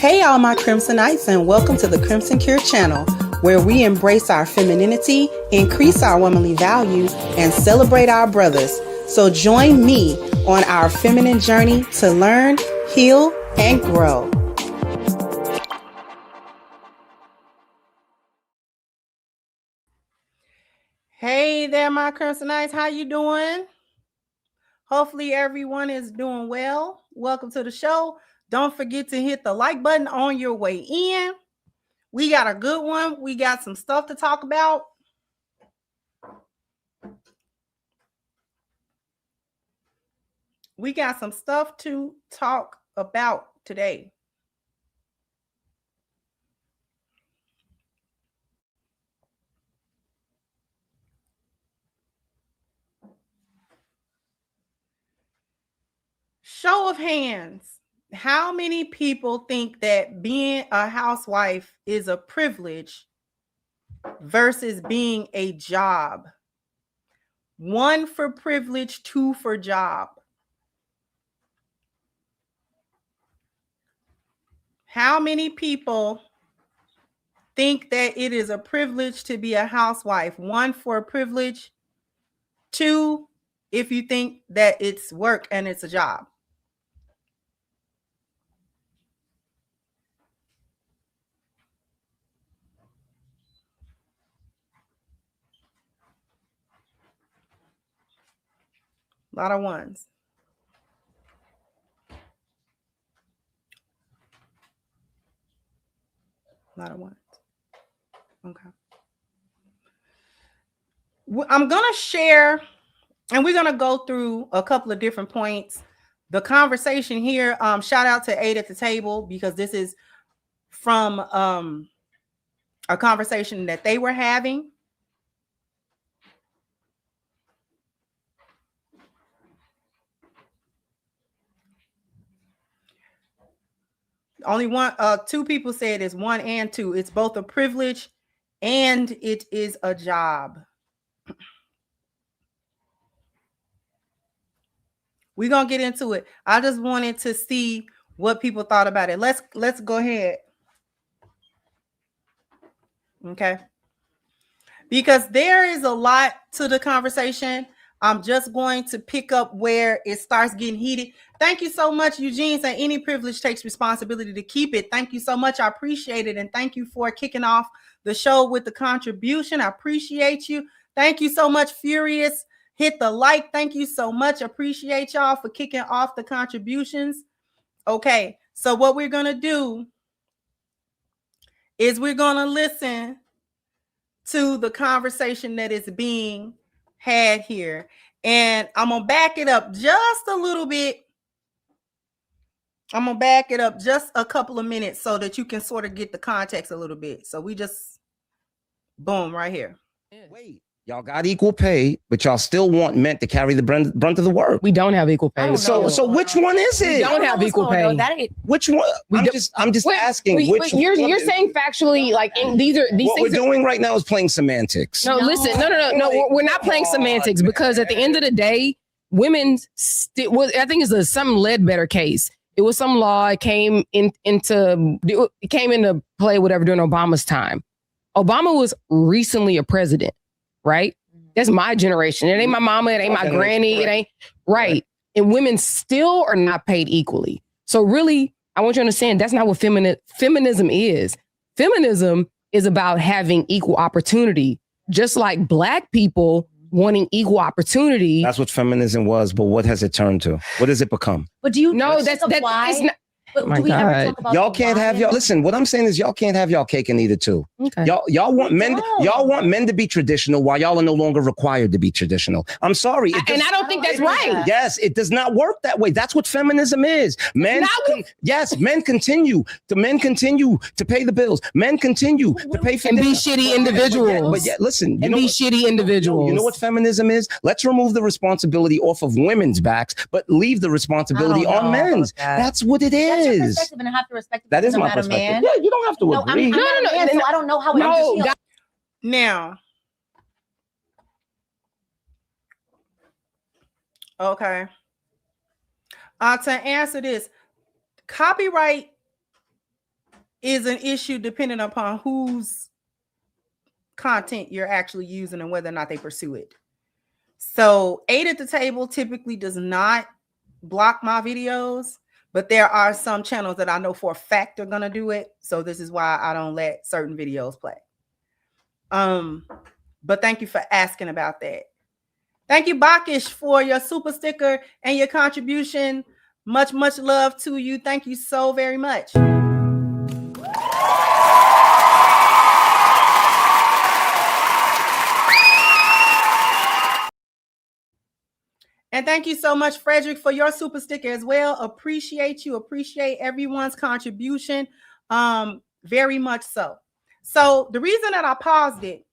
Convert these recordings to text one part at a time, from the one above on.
Hey all my Crimsonites, and welcome to the Crimson Cure channel, where we embrace our femininity, increase our womanly value, and celebrate our brothers. So join me on our feminine journey to learn, heal, and grow. Hey there my Crimsonites, how you doing? Hopefully everyone is doing well. Welcome to the show. Don't forget to hit the like button on your way in. We got a good one. We got some stuff to talk about. We got some stuff to talk about today. Show of hands. How many people think that being a housewife is a privilege versus being a job? 1 for privilege, 2 for job. How many people think that it is a privilege to be a housewife? 1 for privilege, 2 if you think that it's work and it's a job. A lot of ones. A lot of ones. Okay. I'm going to share, and we're going to go through a couple of different points. The conversation here, shout out to 8 at the table, because this is from a conversation that they were having. Only 2 people said it's 1 and 2. It's both a privilege and it is a job. We're going to get into it. I just wanted to see what people thought about it. Let's go ahead. Okay. Because there is a lot to the conversation. I'm just going to pick up where it starts getting heated. Thank you so much, Eugene, saying any privilege takes responsibility to keep it. Thank you so much. I appreciate it. And thank you for kicking off the show with the contribution. I appreciate you. Thank you so much, Furious. Hit the like. Thank you so much. Appreciate y'all for kicking off the contributions. Okay, so what we're going to do is we're going to listen to the conversation that is being had here. And I'm going to back it up just a little bit. I'm going to back it up just a couple of minutes so that you can sort of get the context a little bit. So we just, boom, right here. Wait, y'all got equal pay, but y'all still want men to carry the brunt of the work. We don't have equal pay. So which one is it? We don't have equal pay. Which one? I'm just asking. Which you're saying factually, like these are these what things. What we're doing right now is playing semantics. No, listen, no. We're not playing semantics, because at the end of the day, women. I think it's some Ledbetter case. It was some law. It came into play, whatever, during Obama's time. Obama was recently a president, right? That's my generation. It ain't my mama. It ain't my granny. It ain't right. And women still are not paid equally. So really, I want you to understand that's not what feminism is. Feminism is about having equal opportunity, just like Black people wanting equal opportunity. That's what feminism was, but what has it turned to? What has it become? But do you know that's why? It's not. But do we ever talk about y'all can't have y'all. Listen, what I'm saying is y'all can't have y'all cake and eat it too. Okay. Y'all want men. Y'all want men to be traditional while y'all are no longer required to be traditional. I'm sorry, and I don't think that's right. Yes, it does not work that way. That's what feminism is. Men continue to pay the bills. Men continue to pay for and be shitty individuals. But yeah, listen, be shitty individuals. You know what feminism is? Let's remove the responsibility off of women's backs, but leave the responsibility on men's. That's what it is. That's your perspective, and I have to respect it. That is my perspective. Man. Yeah, you don't have to agree. No. So I don't know how it Now, okay. To answer this, copyright is an issue depending upon whose content you're actually using and whether or not they pursue it. So 8 at the Table typically does not block my videos, but there are some channels that I know for a fact are going to do it. So this is why I don't let certain videos play. But thank you for asking about that. Thank you, Bakish, for your super sticker and your contribution. Much, much love to you. Thank you so very much. And thank you so much, Frederick, for your super sticker as well. Appreciate you. Appreciate everyone's contribution. Very much so. So the reason that I paused it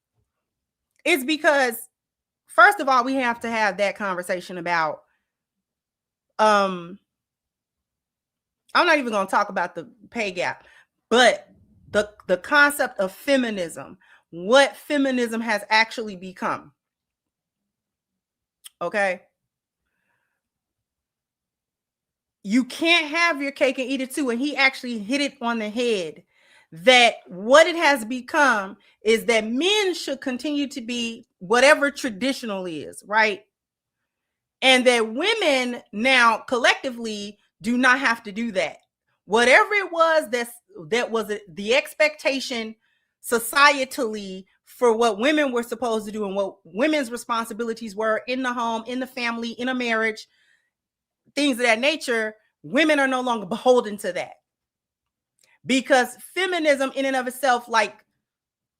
is because, first of all, we have to have that conversation about, I'm not even going to talk about the pay gap, but the concept of feminism, what feminism has actually become. Okay. You can't have your cake and eat it too. And he actually hit it on the head that what it has become is that men should continue to be whatever traditional is, right? And that women now collectively do not have to do that. Whatever it was that was the expectation societally for what women were supposed to do and what women's responsibilities were in the home, in the family, in a marriage, things of that nature, women are no longer beholden to that. Because feminism in and of itself, like,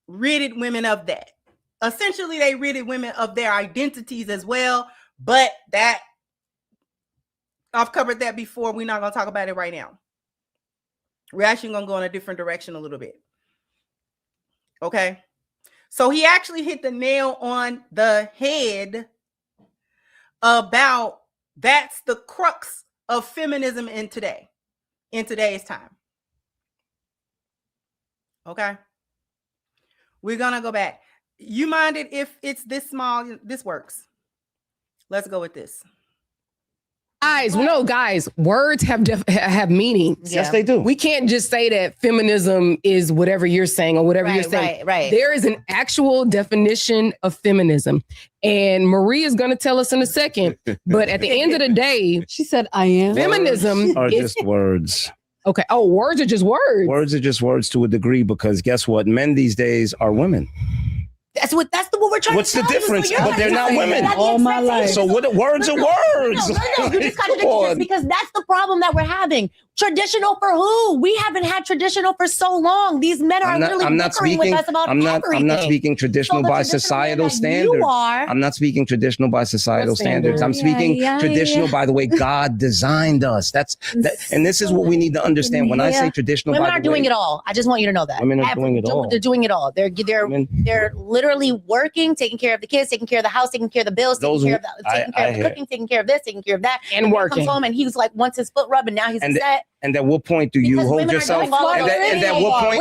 ridded women of that. Essentially, they ridded women of their identities as well. But that, I've covered that before. We're not going to talk about it right now. We're actually going to go in a different direction a little bit. Okay. So he actually hit the nail on the head about that's the crux of feminism in today's time. Okay. We're going to go back. You mind it if it's this small? This works. Let's go with this. Guys, words have meanings. Yes, they do. We can't just say that feminism is whatever you're saying or whatever you're saying. Right. There is an actual definition of feminism. And Marie is going to tell us in a second. But at the end of the day, she said, I am. Feminism are just words. Okay. Oh, words are just words. Words are just words to a degree, because guess what? Men these days are women. That's what we're trying What's to the tell difference? You. So But they're not women. All my life. So what? Words are words. No. You just contradicted this because that's the problem that we're having. Traditional for who? We haven't had traditional for so long. These men are literally bickering with us about everything. I'm not speaking traditional by societal standards. You are. I'm not speaking traditional by societal standards. I'm speaking traditional by the way God designed us. And this is what we need to understand. When I say traditional, women are doing it all. I just want you to know that. Women are doing it all. They're doing it all. They're literally working, taking care of the kids, taking care of the house, taking care of the bills, taking care of the cooking, taking care of this, taking care of that, and working. He comes home and he was like, wants his foot rubbed, and now he's upset. And at what point do you hold yourself? And at what point?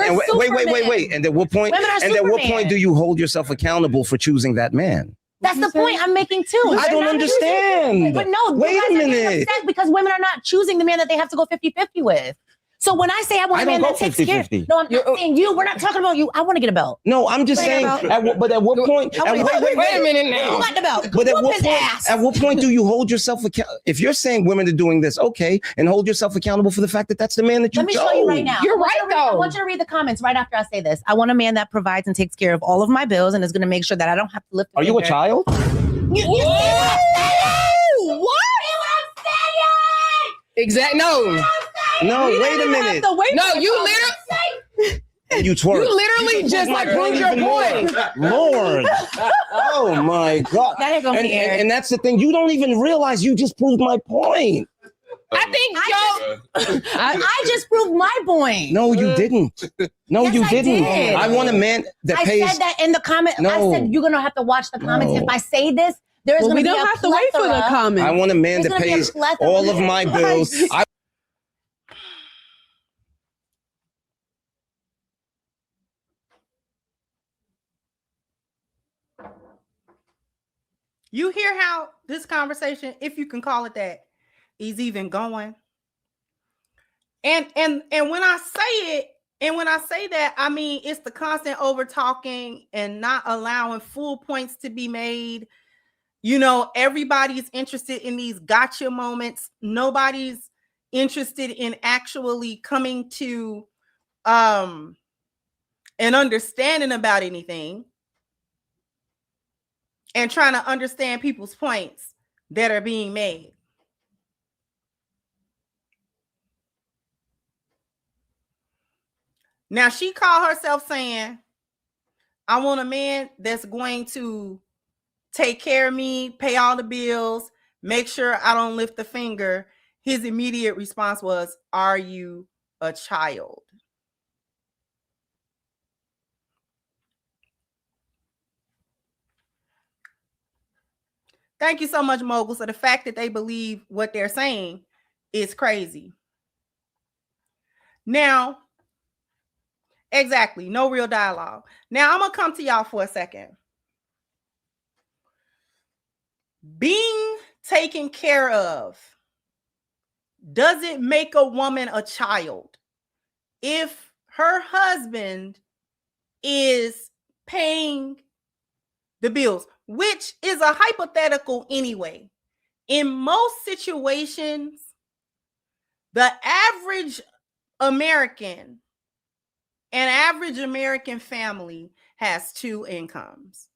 Wait. And at what point? And at what point do you hold yourself accountable for choosing that man? That's the point I'm making too. I don't understand. But no, wait a minute. Because women are not choosing the man that they have to go 50-50 with. So when I say I want a man that takes care, no, I'm not saying you. We're not talking about you. I want to get a belt. No, I'm just saying. But at what point? Wait a minute now. You want the belt? But at what point do you hold yourself accountable? If you're saying women are doing this, okay, and hold yourself accountable for the fact that that's the man that you chose. Let me show you right now. You're right, though. I want you to read the comments right after I say this. I want a man that provides and takes care of all of my bills and is going to make sure that I don't have to lift. Are you a child? You see what I'm saying? What? Exactly. No, wait a minute. No, you literally. You twerk. You literally just like proved your point. Lord. Oh my God. That ain't gonna be aired. And that's the thing. You don't even realize you just proved my point. I think I just proved my point. No, you didn't. No, Yes, you I didn't. did. I want a man that pays. I said that in the comment. No. I said you're gonna have to watch the comments. No. If I say this, there's gonna we be don't a have to wait for the comments. I want a man that pays all of my bills. You hear how this conversation, if you can call it that, is even going. And when I say it, And when I say that, I mean, it's the constant over talking and not allowing full points to be made. You know, everybody's interested in these gotcha moments. Nobody's interested in actually coming to an understanding about anything and trying to understand people's points that are being made. Now, she called herself saying, I want a man that's going to take care of me, pay all the bills, make sure I don't lift a finger. His immediate response was, are you a child? Thank you so much, Mogul. So the fact that they believe what they're saying is crazy. Now, exactly, no real dialogue. Now, I'm going to come to y'all for a second. Being taken care of, does it make a woman a child if her husband is paying the bills, which is a hypothetical anyway? In most situations, the average American, an average American family has two incomes.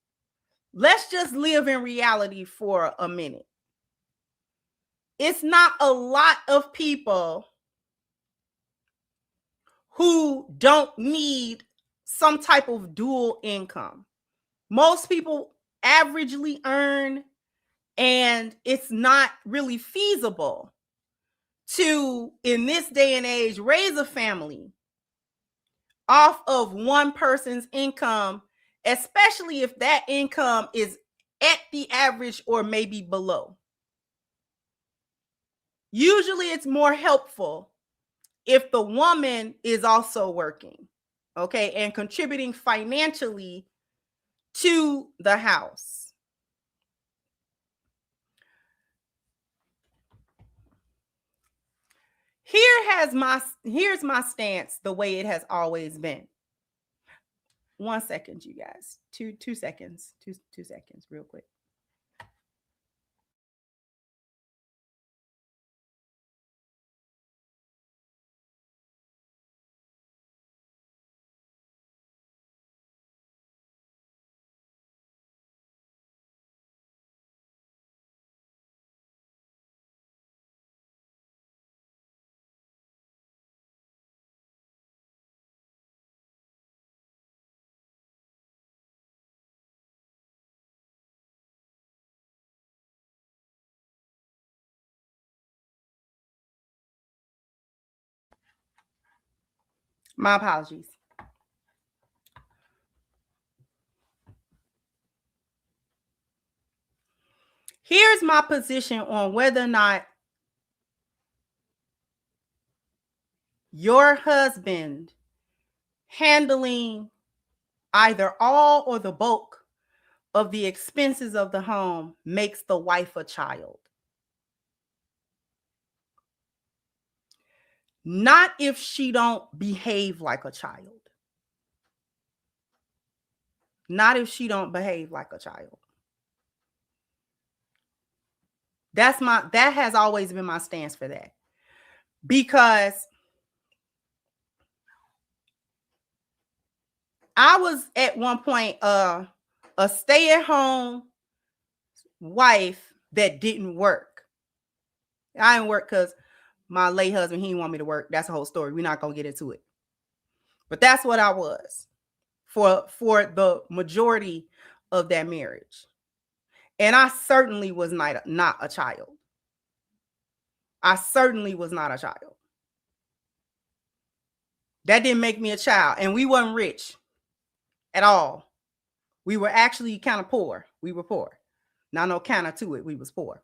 Let's just live in reality for a minute. It's not a lot of people who don't need some type of dual income. Most people averagely earn, and it's not really feasible to, in this day and age, raise a family off of one person's income, especially if that income is at the average or maybe below. Usually it's more helpful if the woman is also working, okay, and contributing financially to the house. Here's my stance the way it has always been. 1 second, you guys. Two seconds. Two seconds, real quick. My apologies. Here's my position on whether or not your husband handling either all or the bulk of the expenses of the home makes the wife a child. Not if she don't behave like a child. Not if she don't behave like a child. That has always been my stance for that. Because I was at one point a stay-at-home wife that didn't work. I didn't work because my late husband, he didn't want me to work. That's a whole story. We're not going to get into it. But that's what I was for the majority of that marriage. And I certainly was not a child. I certainly was not a child. That didn't make me a child. And we weren't rich at all. We were actually kind of poor. We were poor. Now, no counter to it. We was poor.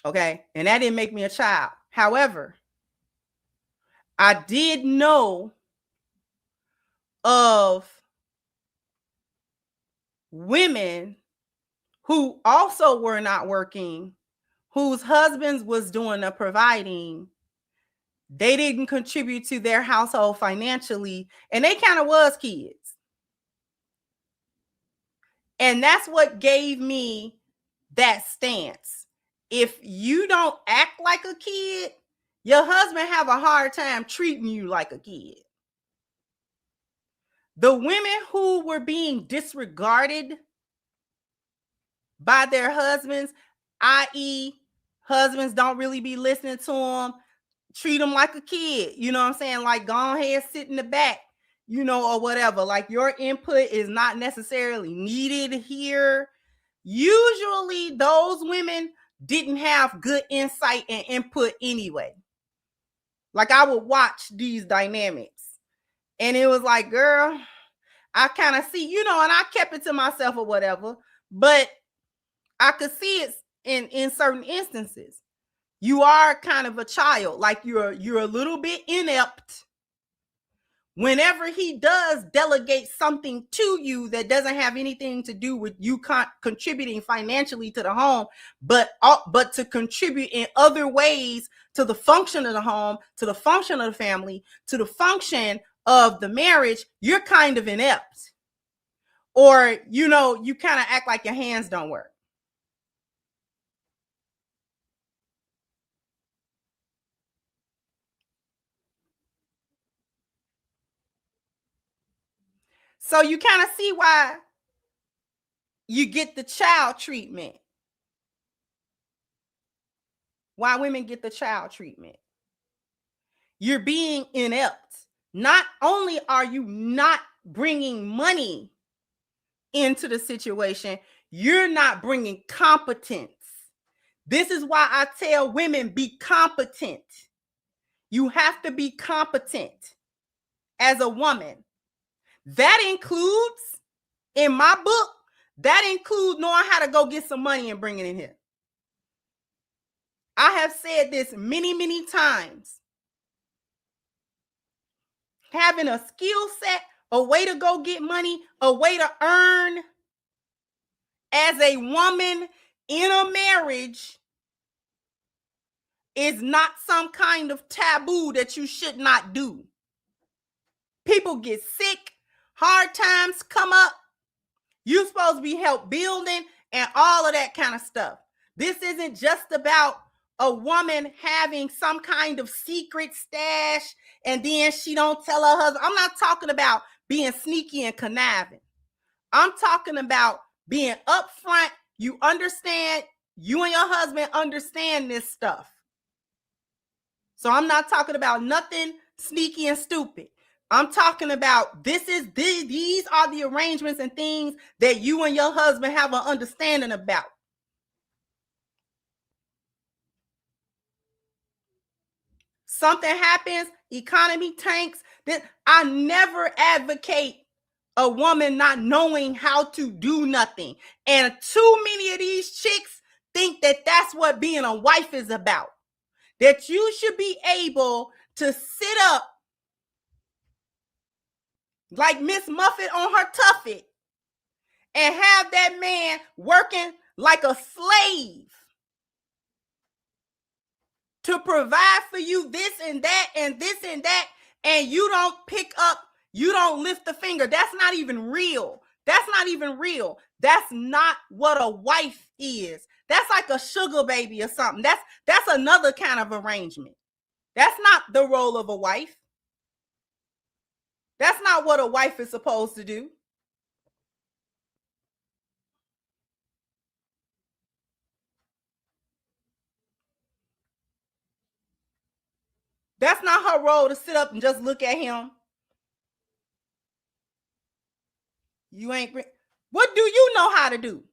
Okay. And that didn't make me a child. However, I did know of women who also were not working, whose husbands was doing the providing, They didn't contribute to their household financially, and they kind of was kids. And that's what gave me that stance. If you don't act like a kid, your husband have a hard time treating you like a kid. The women who were being disregarded by their husbands, i.e., husbands don't really be listening to them, treat them like a kid, you know what I'm saying? Like, go ahead, sit in the back, you know, or whatever. Like, your input is not necessarily needed here. Usually, those women didn't have good insight and input anyway. Like, I would watch these dynamics, and it was like, girl, I kind of see, you know, and I kept it to myself or whatever, but I could see it in certain instances. You are kind of a child, like you're a little bit inept. Whenever he does delegate something to you that doesn't have anything to do with you contributing financially to the home, but to contribute in other ways to the function of the home, to the function of the family, to the function of the marriage, you're kind of inept. Or, you know, you kind of act like your hands don't work. So you kind of see why you get the child treatment. Why women get the child treatment. You're being inept. Not only are you not bringing money into the situation, you're not bringing competence. This is why I tell women, be competent. You have to be competent as a woman. That includes, in my book, that includes knowing how to go get some money and bring it in here. I have said this many, many times. Having a skill set, a way to go get money, a way to earn as a woman in a marriage is not some kind of taboo that you should not do. People get sick, hard times come up. You're supposed to be help building and all of that kind of stuff. This isn't just about a woman having some kind of secret stash and then she don't tell her husband. I'm not talking about being sneaky and conniving. I'm talking about being upfront. You understand, you and your husband understand this stuff. So I'm not talking about nothing sneaky and stupid. I'm talking about these are the arrangements and things that you and your husband have an understanding about. Something happens, economy tanks. Then I never advocate a woman not knowing how to do nothing. And too many of these chicks think that that's what being a wife is about. That you should be able to sit up like Miss Muffet on her tuffet and have that man working like a slave to provide for you this and that and this and that, and you don't pick up, you don't lift a finger. That's not even real. That's not even real. That's not what a wife is. That's like a sugar baby or something. That's another kind of arrangement. That's not the role of a wife. That's not what a wife is supposed to do. That's not her role to sit up and just look at him. You ain't. What do you know how to do?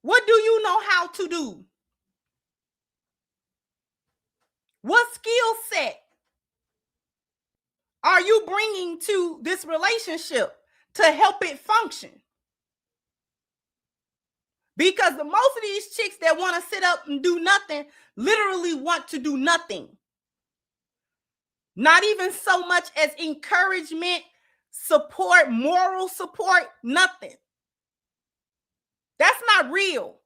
What do you know how to do? What skill set are you bringing to this relationship to help it function? Because the most of these chicks that want to sit up and do nothing literally want to do nothing. Not even so much as encouragement, support, moral support, nothing. That's not real.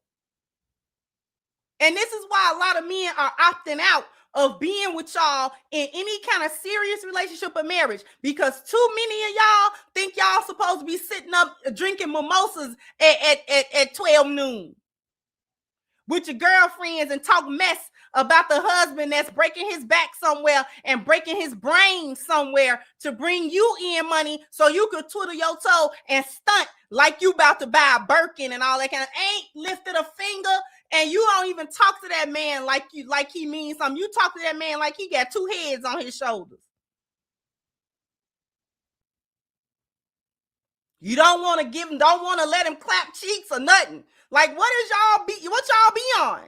And this is why a lot of men are opting out of being with y'all in any kind of serious relationship or marriage, because too many of y'all think y'all supposed to be sitting up drinking mimosas at 12 noon with your girlfriends and talk mess about the husband that's breaking his back somewhere and breaking his brain somewhere to bring you in money so you could twiddle your toe and stunt like you about to buy a Birkin and all that kind of. Ain't lifted a finger, and you don't even talk to that man like he means something. You talk to that man like he got two heads on his shoulders. You don't want to give him, don't want to let him clap cheeks or nothing. Like, what y'all be on?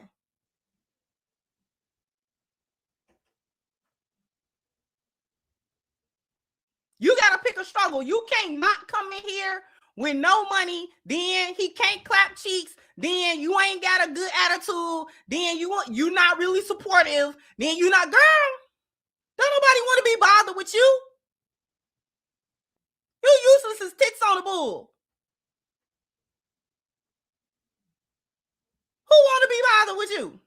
You got to pick a struggle. You can't not come in here with no money. Then he can't clap cheeks. Then you ain't got a good attitude. Then you not really supportive. Then you not, girl. Don't nobody want to be bothered with you. You useless as tits on a bull. Who want to be bothered with you?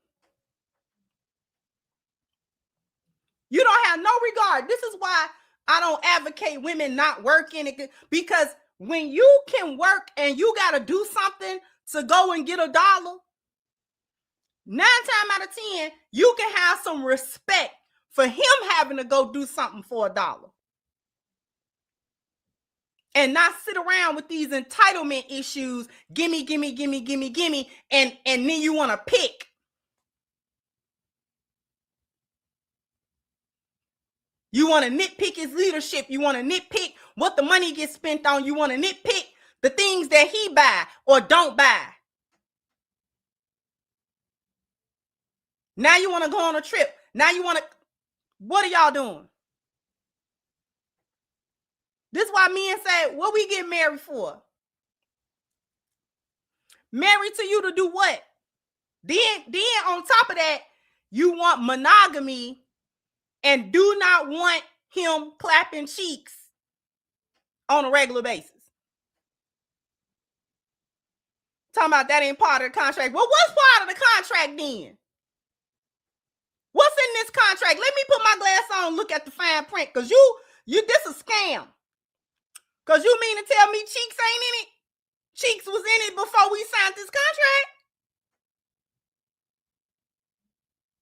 You don't have no regard. This is why I don't advocate women not working, because when you can work and you got to do something to go and get $1, 9 times out of 10, you can have some respect for him having to go do something for $1. And not sit around with these entitlement issues. Gimme, gimme, gimme, gimme, gimme. And then you want to pick. You want to nitpick his leadership. You want to nitpick what the money gets spent on. You want to nitpick the things that he buy or don't buy. Now you want to go on a trip. Now you want to, what are y'all doing? This is why men say, what we get married for? Married to you to do what? Then on top of that, you want monogamy and do not want him clapping cheeks on a regular basis. Talking about that ain't part of the contract. Well, what's part of the contract then? What's in this contract? Let me put my glass on and look at the fine print, because you this a scam. Because you mean to tell me cheeks ain't in it? Cheeks was in it before we signed this contract?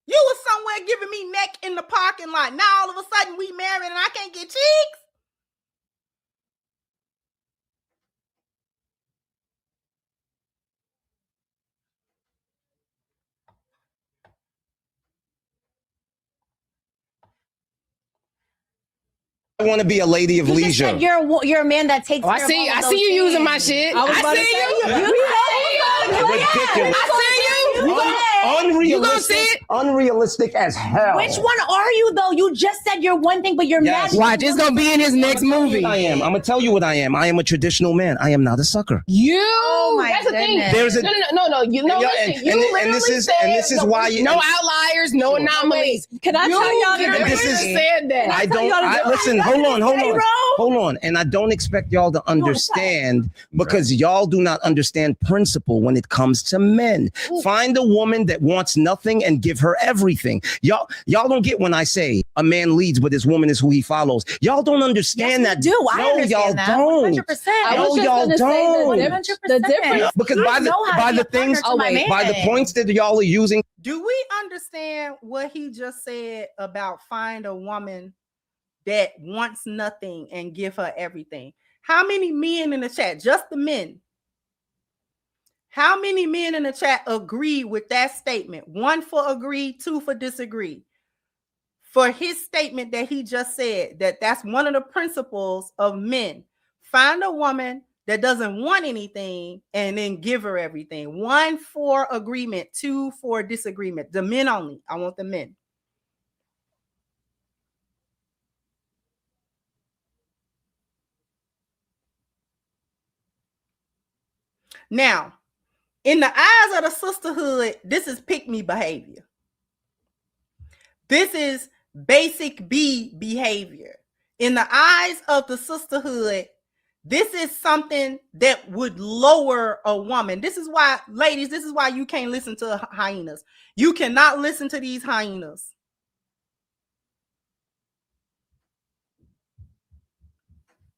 You was somewhere giving me neck in the parking lot. Now all of a sudden we married and I can't get cheeks? I want to be a lady of leisure. Just said you're a man that takes. I see you using my shit. I see you. Ridiculous. I see you. Unrealistic. Unrealistic as hell. Which one are you though? You just said you're one thing, but you're mad. Watch, it's gonna be in his next movie. I'm gonna tell you what I am. I am a traditional man. I am not a sucker. That's the thing. There's a no. You know, and this is why you, no outliers, no anomalies. Can I tell y'all this is said that? I don't. Listen. Hold on. And I don't expect y'all to understand, because y'all do not understand principle when it comes to men. Find a woman that wants nothing and give her everything. Y'all don't get when I say a man leads, but his woman is who he follows. Y'all don't understand that. Do I understand that? 100%. Y'all don't. The difference, because by the points that y'all are using. Do we understand what he just said about find a woman that wants nothing and give her everything? How many men in the chat? Just the men. How many men in the chat agree with that statement? 1 for agree, 2 for disagree. For his statement that he just said, that's one of the principles of men. Find a woman that doesn't want anything and then give her everything. 1 for agreement, 2 for disagreement. The men only. I want the men. Now, in the eyes of the sisterhood, this is pick-me behavior. This is basic B behavior. In the eyes of the sisterhood, This is something that would lower a woman. This is why, ladies, this is why you can't listen to hyenas. You cannot listen to these hyenas.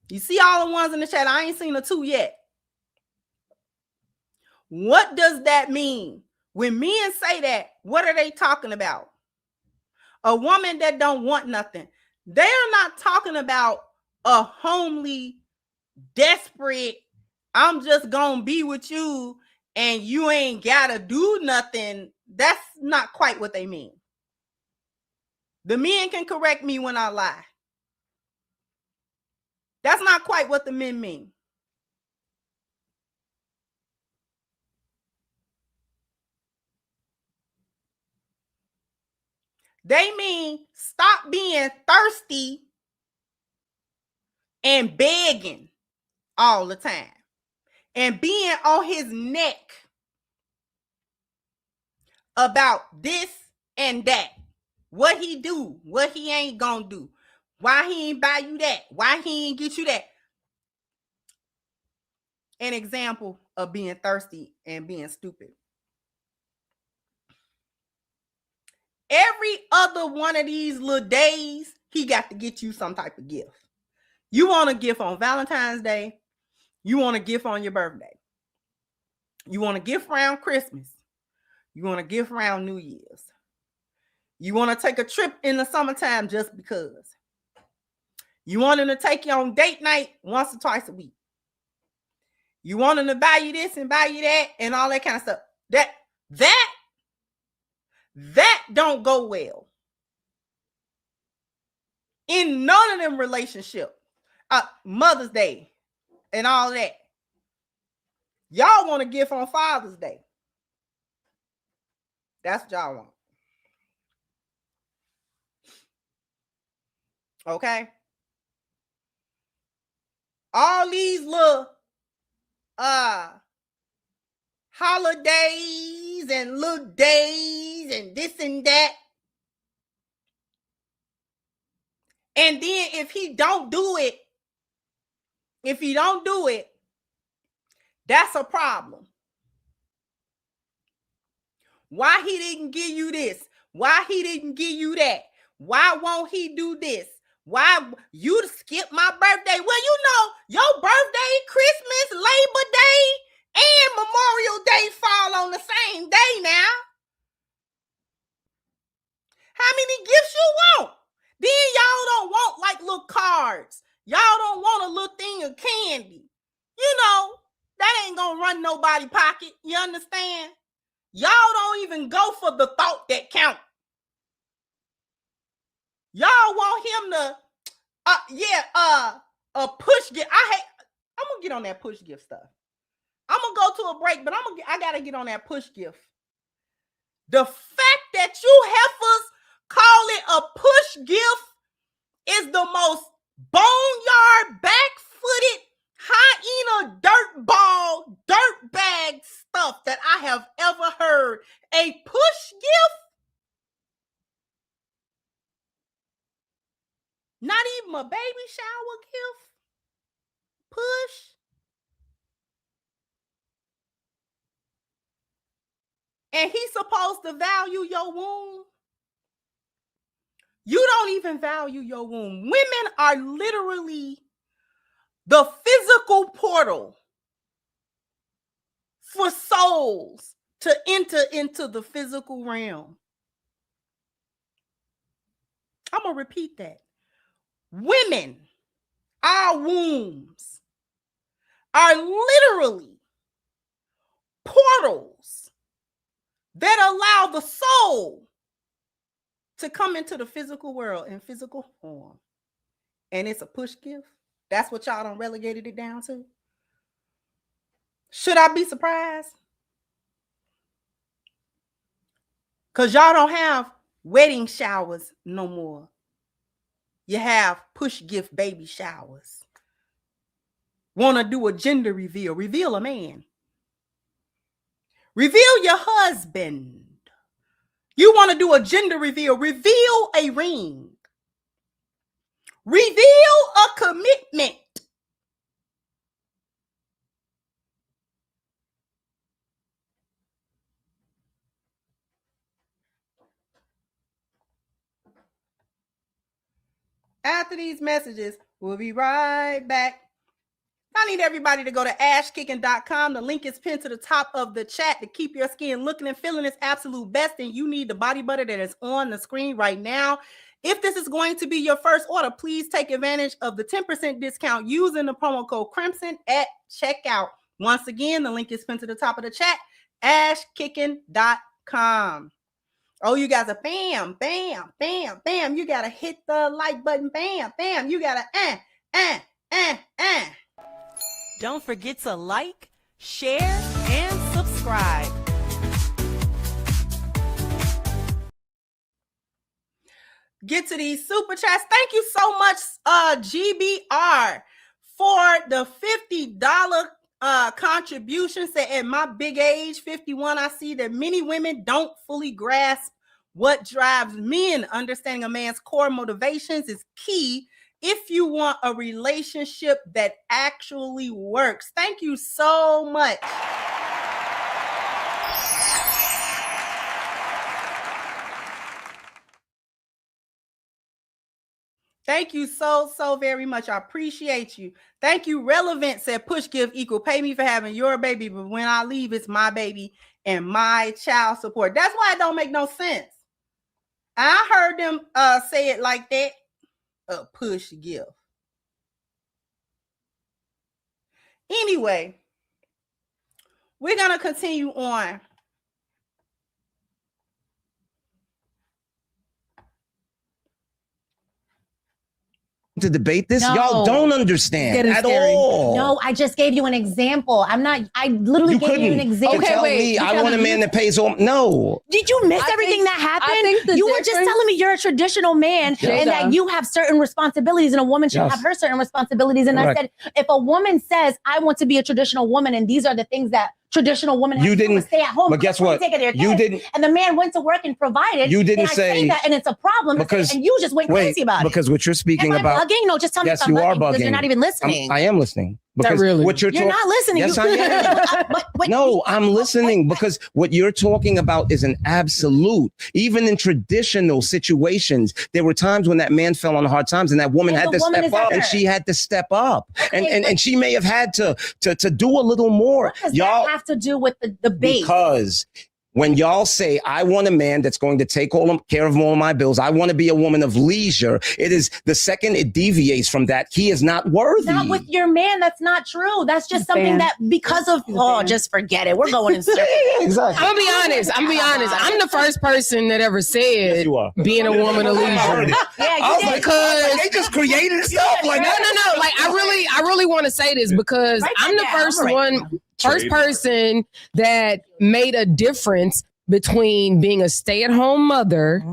You see all the ones in the chat. I ain't seen the 2 yet. What does that mean? When men say that, what are they talking about? A woman that don't want nothing. They're not talking about a homely, desperate, I'm just gonna be with you and you ain't gotta do nothing. That's not quite what they mean. The men can correct me when I lie. That's not quite what the men mean. They mean stop being thirsty and begging all the time and being on his neck about this and that. What he do, what he ain't gonna do, why he ain't buy you that, why he ain't get you that. An example of being thirsty and being stupid. Every other one of these little days, he got to get you some type of gift. You want a gift on Valentine's Day. You want a gift on your birthday. You want a gift around Christmas. You want a gift around New Year's. You want to take a trip in the summertime just because. You want him to take you on date night once or twice a week. You want him to buy you this and buy you that and all that kind of stuff. That don't go well in none of them relationships. Mother's Day and all that. Y'all want a gift on Father's Day. That's what y'all want. Okay? All these little holidays and little days and this and that. And then if he don't do it, that's a problem. Why he didn't give you this? Why he didn't give you that? Why won't he do this? Why you skip my birthday? Well, you know, your birthday, Christmas, Labor Day, and Memorial Day fall on the same day now. How many gifts you want? Then y'all don't want like little cards. Y'all don't want a little thing of candy. You know, that ain't gonna run nobody pocket. You understand? Y'all don't even go for the thought that count. Y'all want him to, a push gift. I'm gonna get on that push gift stuff. I'm gonna go to a break, but I gotta get on that push gift. The fact that you heifers call it a push gift is the most boneyard, back-footed, hyena, dirtball, dirtbag stuff that I have ever heard. A push gift? Not even a baby shower gift? Push? And he's supposed to value your womb? You don't even value your womb. Women are literally the physical portal for souls to enter into the physical realm. I'm going to repeat that. Women, our wombs are literally portals that allow the soul to come into the physical world in physical form. And it's a push gift. That's what y'all done relegated it down to. Should I be surprised? Because y'all don't have wedding showers no more. You have push gift baby showers. Want to do a gender reveal. Reveal a man. Reveal your husband. You want to do a gender reveal. Reveal a ring. Reveal a commitment. after these messages. We'll be right back. I need everybody to go to ashkicking.com. The link is pinned to the top of the chat to keep your skin looking and feeling its absolute best. And you need the body butter that is on the screen right now. If this is going to be your first order, please take advantage of the 10% discount using the promo code Crimson at checkout. Once again, the link is pinned to the top of the chat, ashkicking.com. Oh, you guys are bam, bam, bam, bam. You got to hit the like button. Bam, bam. You got to Don't forget to like, share, and subscribe. Get to these super chats. Thank you so much, GBR, for the $50 contribution. Say at my big age, 51, I see that many women don't fully grasp what drives men. Understanding a man's core motivations is key if you want a relationship that actually works. Thank you so much. Thank you so very much. I appreciate you. Thank you. Relevant said push give equal pay me for having your baby, but when I leave, it's my baby and my child support. That's why it don't make no sense. I heard them say it like that. Push give. Anyway, we're gonna continue on. To debate this, y'all don't understand at all. No, I just gave you an example. I literally gave you an example. Tell me I want a man that pays all. No. Did you miss everything that happened? You were just telling me you're a traditional man and that you have certain responsibilities and a woman should have her certain responsibilities. And I said, if a woman says, I want to be a traditional woman and these are the things that traditional women have to stay at home. But guess what? You didn't. And the man went to work and provided. You didn't say that, and it's a problem because and you just went crazy about it. Because what you're speaking about. Bugging? No, just tell me if I'm bugging because you're not even listening. I am listening. Because really. What you're not listening. Yes, I am. No, I'm listening because what you're talking about is an absolute. Even in traditional situations, there were times when that man fell on hard times and that woman had to step up and she had to step up. And she may have had to do a little more. What does that have to do with the debate? Because when y'all say, I want a man that's going to take care of all of my bills, I want to be a woman of leisure, it is the second it deviates from that, he is not worthy. Not with your man. That's not true. That's just something that because of, just forget it. We're going in circles. Exactly. I'm gonna be honest. I'm the first person that ever said being a woman of leisure. Because they just created stuff like no. Like I really want to say this because I'm the first person that made a difference between being a stay-at-home mother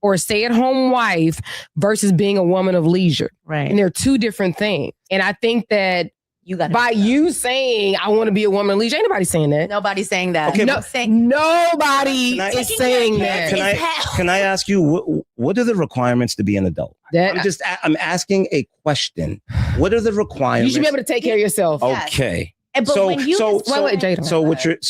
or a stay-at-home wife versus being a woman of leisure. Right. And they're two different things. And I think that you saying I want to be a woman of leisure, ain't nobody saying that. Nobody's saying that. Okay, nobody is saying that. Can I ask you, what are the requirements to be an adult? I'm asking a question. What are the requirements? You should be able to take care of yourself. Okay. But So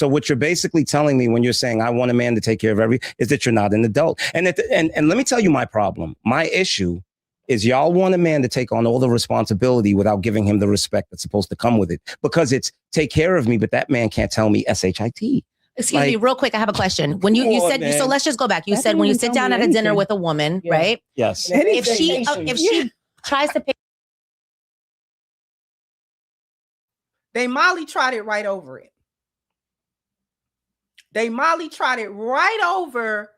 what you're basically telling me when you're saying I want a man to take care of is that you're not an adult. And let me tell you my problem. My issue is y'all want a man to take on all the responsibility without giving him the respect that's supposed to come with it. Because it's take care of me, but that man can't tell me SHIT. Excuse me, real quick, I have a question. When you said, so let's just go back. You said when you sit down at a dinner with a woman, right? Yes. If she tries to pick. They Molly trotted right over it. They Molly trotted right over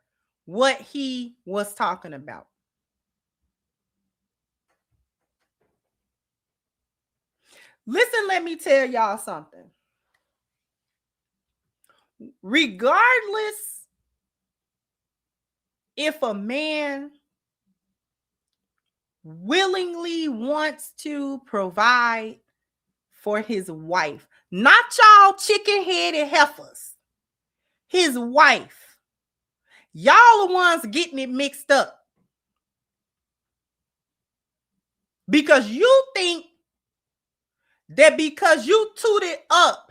what he was talking about. Listen, let me tell y'all something. Regardless if a man willingly wants to provide for his wife, not y'all chicken-headed heifers, his wife. Y'all the ones getting it mixed up. Because you think that because you tooted up,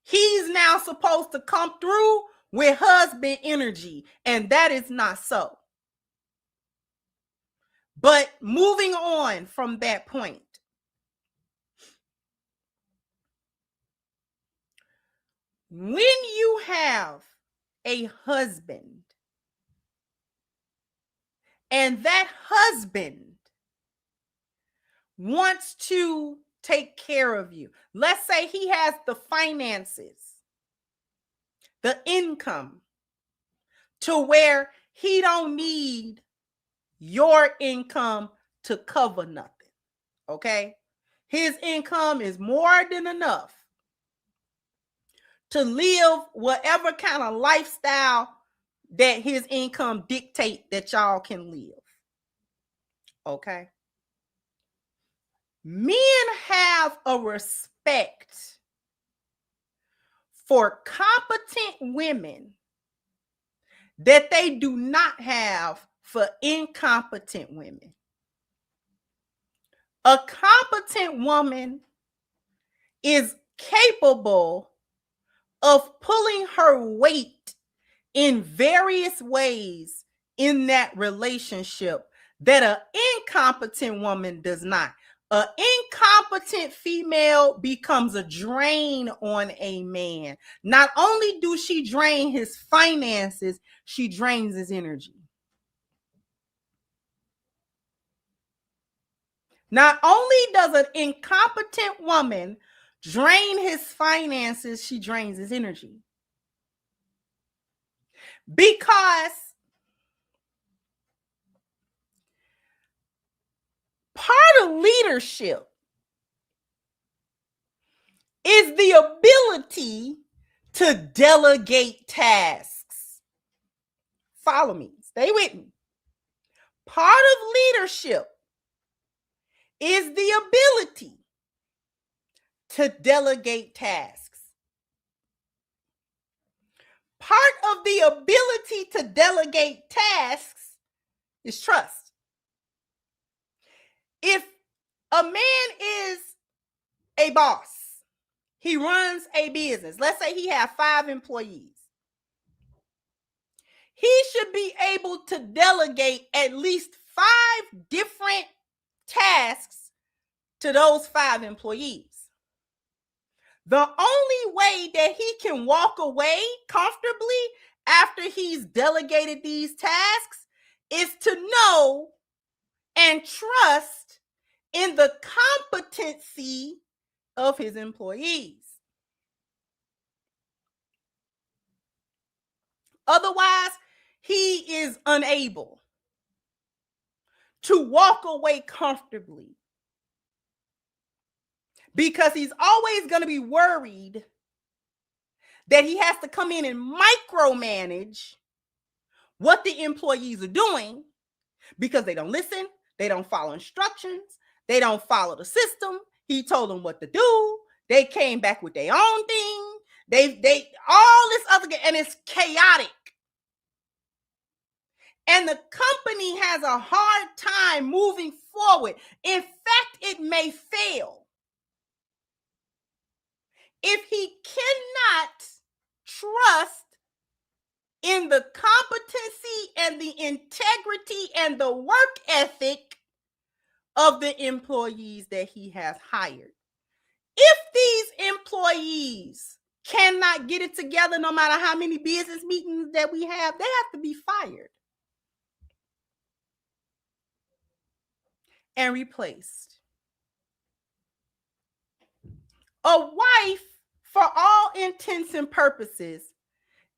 he's now supposed to come through with husband energy. And that is not so. But moving on from that point, when you have a husband and that husband wants to take care of you, let's say he has the finances, the income, to where he don't need your income to cover nothing, okay? His income is more than enough to live whatever kind of lifestyle that his income dictate that y'all can live, okay? Men have a respect for competent women that they do not have for incompetent women. A competent woman is capable of pulling her weight in various ways in that relationship that an incompetent woman does not. An incompetent female becomes a drain on a man. Not only do she drain his finances, she drains his energy. Not only does an incompetent woman drain his finances, she drains his energy. Because part of leadership is the ability to delegate tasks. Follow me. Stay with me. Part of leadership is the ability to delegate tasks. Part of the ability to delegate tasks is trust. If a man is a boss, he runs a business. Let's say he has 5 employees. He should be able to delegate at least 5 different tasks to those 5 employees. The only way that he can walk away comfortably after he's delegated these tasks is to know and trust in the competency of his employees. Otherwise, he is unable to walk away comfortably because he's always going to be worried that he has to come in and micromanage what the employees are doing because they don't listen, they don't follow instructions, they don't follow the system. He told them what to do. They came back with their own thing. They all this other, and it's chaotic. And the company has a hard time moving forward. In fact, it may fail if he cannot trust in the competency and the integrity and the work ethic of the employees that he has hired. If these employees cannot get it together, no matter how many business meetings that we have, they have to be fired and replaced. A wife, for all intents and purposes,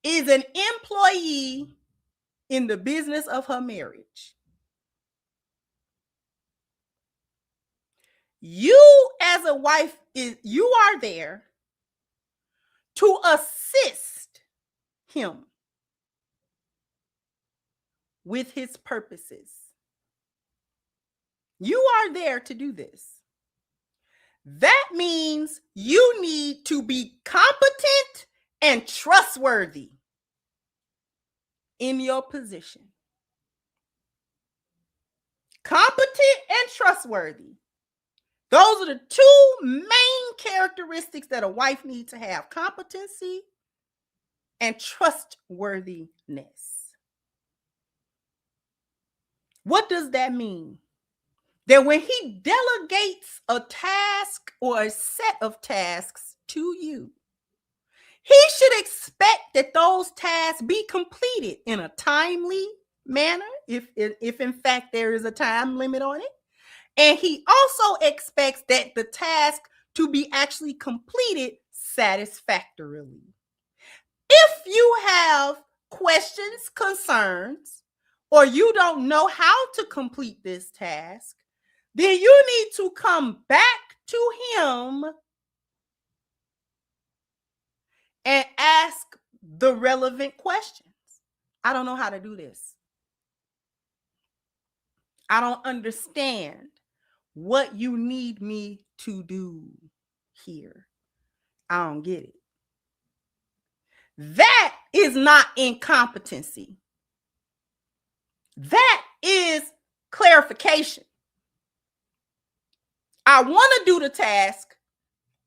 is an employee in the business of her marriage. You as a wife, you are there to assist him with his purposes. You are there to do this. That means you need to be competent and trustworthy in your position. Competent and trustworthy. Those are the 2 main characteristics that a wife needs to have: competency and trustworthiness. What does that mean? that when he delegates a task or a set of tasks to you, he should expect that those tasks be completed in a timely manner, if in fact there is a time limit on it. And he also expects that the task to be actually completed satisfactorily. If you have questions, concerns, or you don't know how to complete this task, then you need to come back to him and ask the relevant questions. I don't know how to do this. I don't understand what you need me to do here. I don't get it. That is not incompetency. That is clarification. I want to do the task.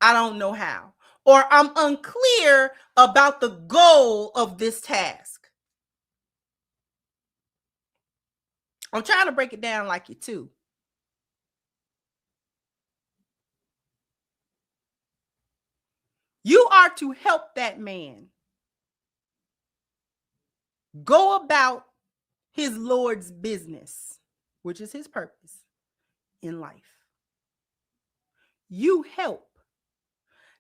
I don't know how. Or I'm unclear about the goal of this task. I'm trying to break it down like you too. You are to help that man go about his Lord's business, which is his purpose in life. You help,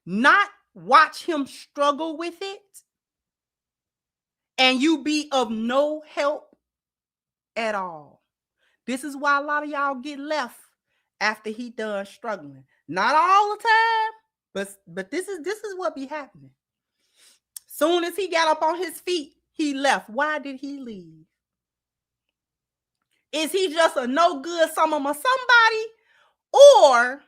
not watch him struggle with it and you be of no help at all. This is why a lot of y'all get left after he done struggling. Not all the time, but this is what be happening. Soon as he got up on his feet, he left. Why did he leave? Is he just a no good somebody? Or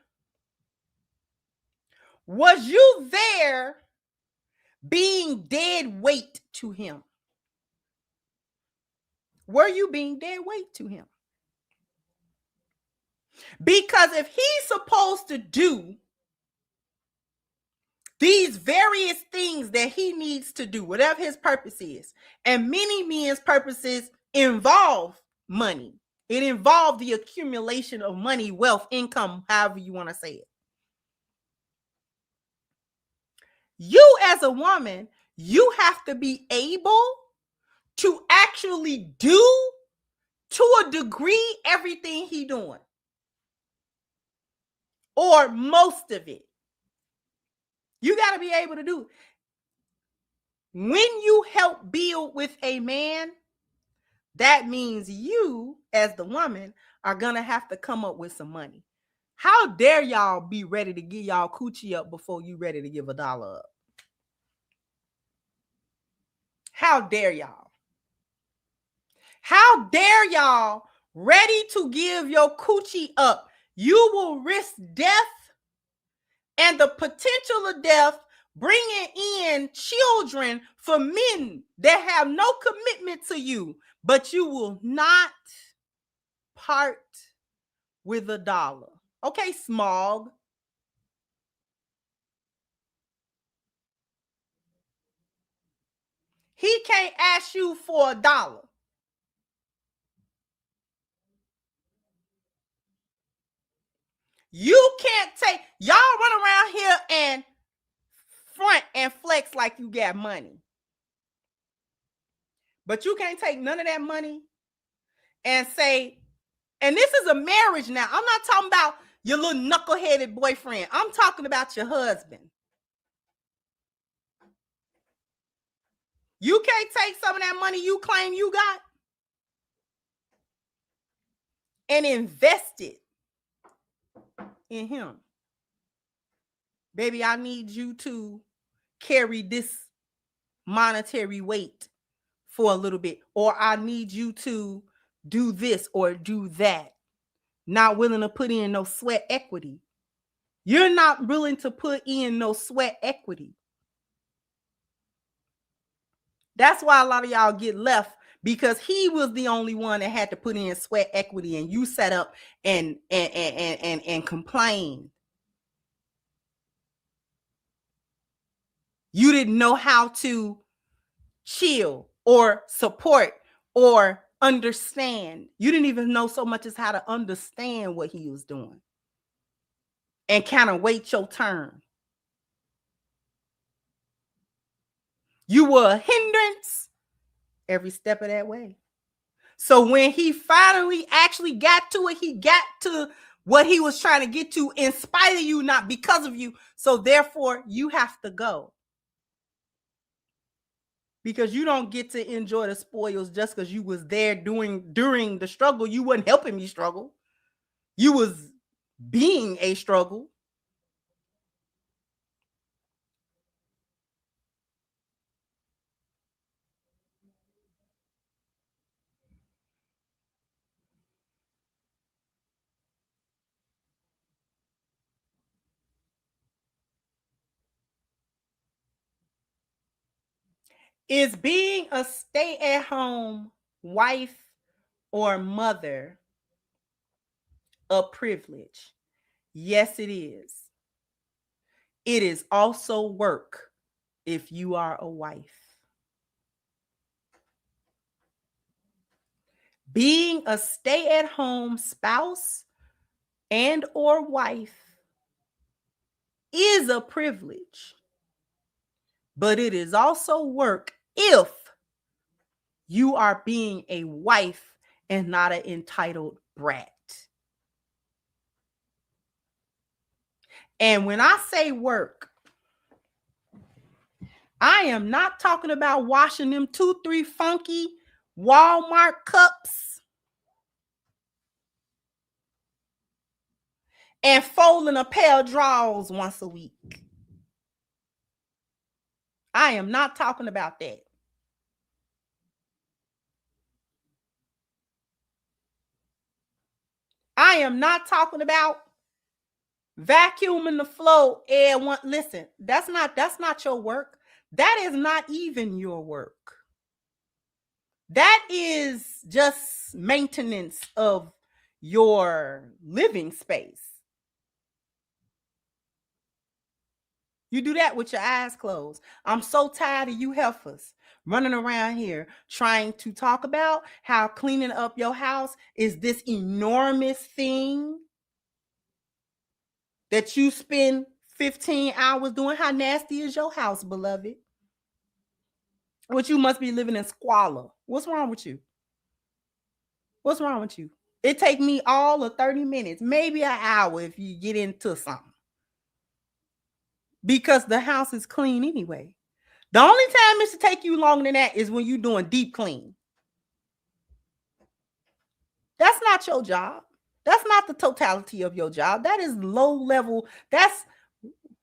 was you there being dead weight to him? Were you being dead weight to him? Because if he's supposed to do these various things that he needs to do, whatever his purpose is, and many men's purposes involve money. It involves the accumulation of money, wealth, income, however you want to say it. You as a woman, you have to be able to actually do to a degree everything he doing. Or most of it. You got to be able to do it. When you help build with a man, that means you, as the woman, are going to have to come up with some money. How dare y'all be ready to give y'all coochie up before you ready to give $1 up? How dare y'all? How dare y'all ready to give your coochie up? You will risk death and the potential of death, bringing in children for men that have no commitment to you, but you will not part with $1. Okay, Smog. He can't ask you for $1. You can't take, y'all run around here and front and flex like you got money. But you can't take none of that money and say, and this is a marriage now. I'm not talking about your little knuckleheaded boyfriend. I'm talking about your husband. You can't take some of that money you claim you got and invest it in him. Baby, I need you to carry this monetary weight for a little bit, or I need you to do this or do that. Not willing to put in no sweat equity. You're not willing to put in no sweat equity. That's why a lot of y'all get left, because he was the only one that had to put in sweat equity, and you sat up and complained. You didn't know how to chill or support or understand. You didn't even know so much as how to understand what he was doing and kind of wait your turn. You were a hindrance every step of that way. So when he finally actually got to it, he got to what he was trying to get to in spite of you, not because of you. So therefore, you have to go. Because you don't get to enjoy the spoils just because you was there during the struggle. You wasn't helping me struggle. You was being a struggle. Is being a stay-at-home wife or mother a privilege? Yes, it is. It is also work if you are a wife. Being a stay-at-home spouse and or wife is a privilege, but it is also work if you are being a wife and not an entitled brat. And when I say work, I am not talking about washing them 2-3 funky Walmart cups and folding a pair of drawers once a week. I am not talking about that. I am not talking about vacuuming the floor and listen, that's not your work. That is not even your work. That is just maintenance of your living space. You do that with your eyes closed. I'm so tired of you heifers running around here trying to talk about how cleaning up your house is this enormous thing that you spend 15 hours doing. How nasty is your house, beloved? What, you must be living in squalor. What's wrong with you? What's wrong with you? It take me all of 30 minutes, maybe an hour if you get into something. Because the house is clean anyway. The only time it should take you longer than that is when you're doing deep clean. That's not your job. That's not the totality of your job. That is low level. That's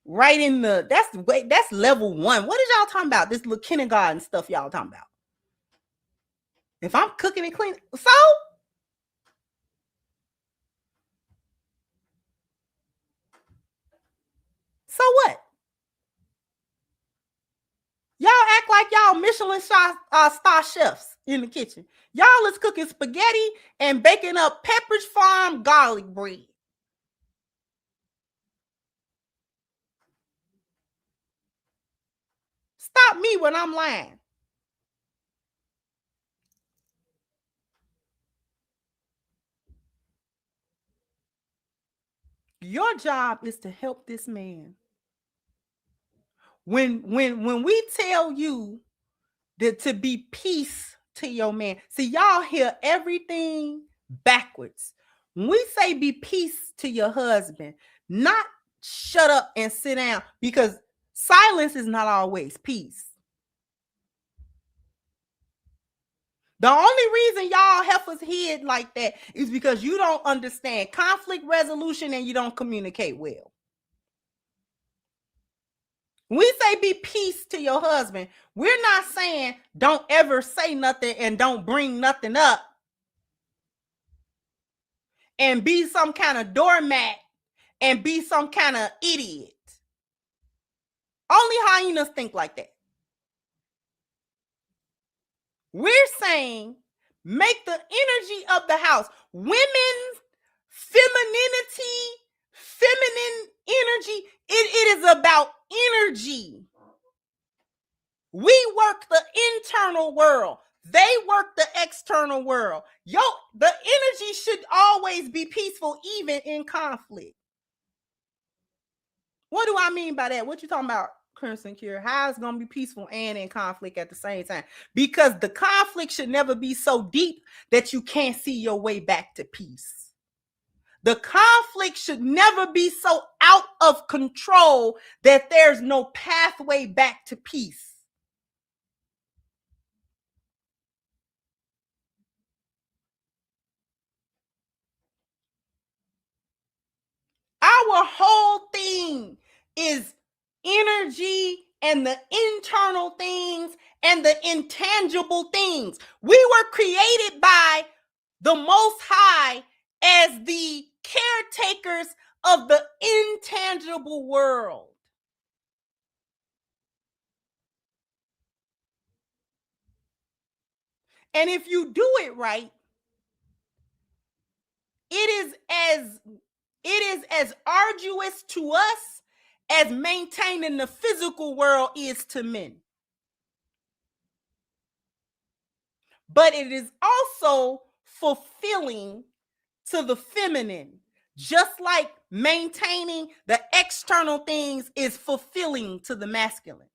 right in the, that's level 1. What is y'all talking about? This little kindergarten stuff y'all talking about. If I'm cooking and cleaning, so what? Y'all act like y'all Michelin star chefs in the kitchen. Y'all is cooking spaghetti and baking up Pepperidge Farm garlic bread. Stop me when I'm lying. Your job is to help this man. When we tell you that to be peace to your man, see, y'all hear everything backwards. When we say be peace to your husband, not shut up and sit down, because silence is not always peace. The only reason y'all heifers hid like that is because you don't understand conflict resolution and you don't communicate well. When we say be peace to your husband, we're not saying don't ever say nothing and don't bring nothing up and be some kind of doormat and be some kind of idiot. Only hyenas think like that. We're saying make the energy of the house, women's femininity, feminine energy. It is about energy. We work the internal world. They work the external world. The energy should always be peaceful, even in conflict. What do I mean by that? What you talking about, Crimson Cure? How it's going to be peaceful and in conflict at the same time? Because the conflict should never be so deep that you can't see your way back to peace. The conflict should never be so out of control that there's no pathway back to peace. Our whole thing is energy and the internal things and the intangible things. We were created by the Most High as the caretakers of the intangible world. And if you do it right, it is as arduous to us as maintaining the physical world is to men. But it is also fulfilling to the feminine, just like maintaining the external things is fulfilling to the masculine.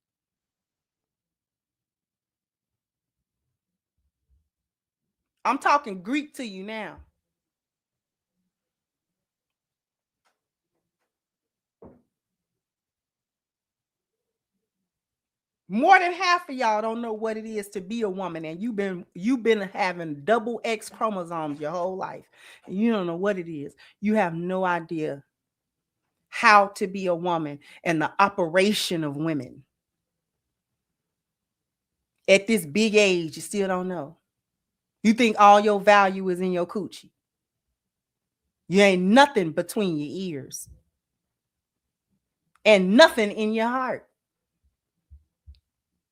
I'm talking Greek to you now. More than half of y'all don't know what it is to be a woman, and you've been having double X chromosomes your whole life, and you don't know what it is. You have no idea how to be a woman and the operation of women. At this big age, you still don't know. You think all your value is in your coochie. You ain't nothing between your ears and nothing in your heart.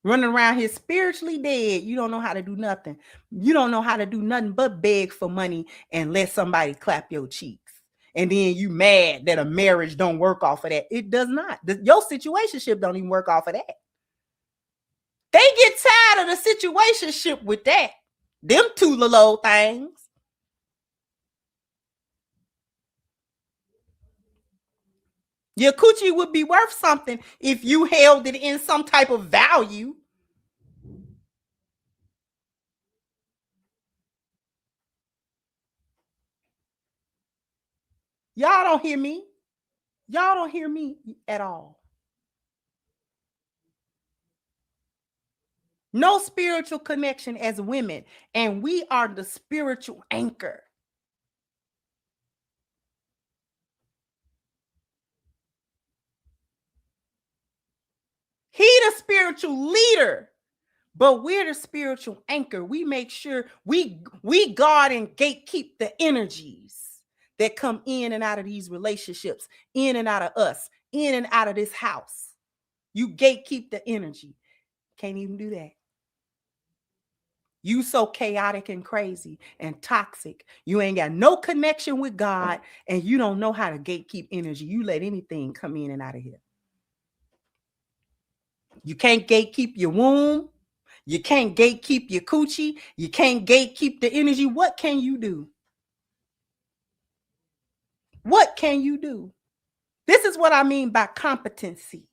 Running around here spiritually dead. You don't know how to do nothing. You don't know how to do nothing but beg for money and let somebody clap your cheeks. And then you mad that a marriage don't work off of that. It does not. Your situationship don't even work off of that. They get tired of the situationship with that. Them two little old things. Your coochie would be worth something if you held it in some type of value. Y'all don't hear me. Y'all don't hear me at all. No spiritual connection as women, and we are the spiritual anchor. He the spiritual leader, but we're the spiritual anchor. We make sure we guard and gatekeep the energies that come in and out of these relationships, in and out of us, in and out of this house. You gatekeep the energy. Can't even do that. You so chaotic and crazy and toxic. You ain't got no connection with God, and you don't know how to gatekeep energy. You let anything come in and out of here. You can't gatekeep your womb. You can't gatekeep your coochie. You can't gatekeep the energy. What can you do? What can you do? This is what I mean by competency.